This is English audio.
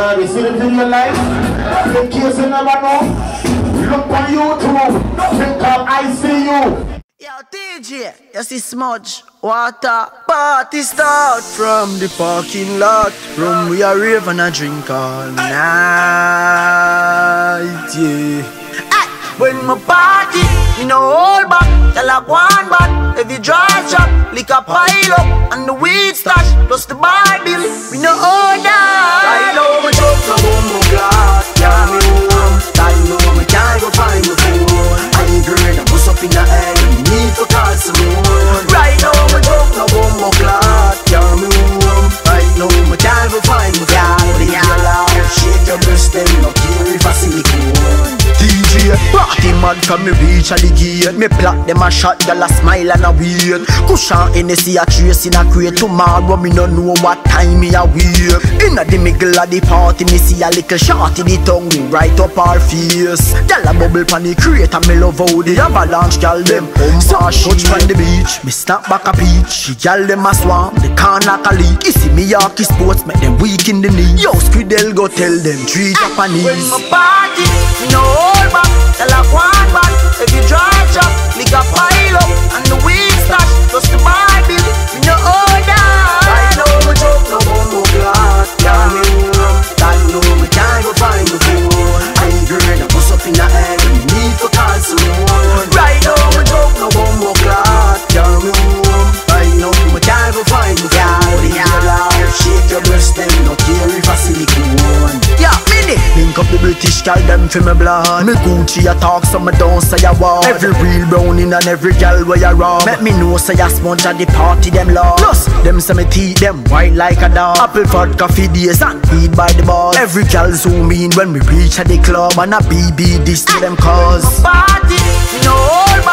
You see the video live? In case you never know, look on YouTube. Think of ICU. Yo, DJ, you see Smudge, water, party start from the parking lot. Rum we are rave and a drink all night, yeah. Ay, when my party, me no hold back, tell a one back. Every dry shot, lick a pile up, and the weed stash, plus the Bible, we no hold that. I know my joke, no more glass, yeah, me home. I know me can't go find my phone. I ain't great, I bust up in the air. Need to call someone. Right now my joke no one more clock. Carry me home. Right now my time will find me. Yeah, shake your breast and no care if I see it. DJ, party mad from me reach at the gate. Me block them a shot, y'all a smile and a wait. Cushion Hennessy a trace in a crate. Tomorrow me no know what time me a wake. Inna the middle of the party me see a little shorty the tongue right up our face. Y'all a bubble pan the crate and me love how the avalanche y'all them. So touch from the beach, me snap back a peach. She y'all them a swamp, they can't knock a leak. You see me Yorkie sports, make them weak in the knee. Yo, Squidel go tell them treat Japanese. When my party, me no hold back, tell a one back. If you dry chop, lick a pile up, and the weed stash, plus the Bible, me no hold that. I know my joke, no more glass, yeah me home. I know me can't go find my phone. I ain't great, I bust up in the air, need to call someone. Right now my joke, no more glass, yeah me home. I know me can't go find my phone. Shake your breast and no care if I see it one. Yeah, mini link up the British girl, them for me blood. Me Gucci a talk, so me don't say a word. Every real browning and every girl where you rob. Make me know say a sponge at the party them love. Plus, them say me teeth them white like a dog. Apple vodka for days and weed by the ball. Every girl zoom in when we reach at the club, and a BB this to them cause party, no hold back.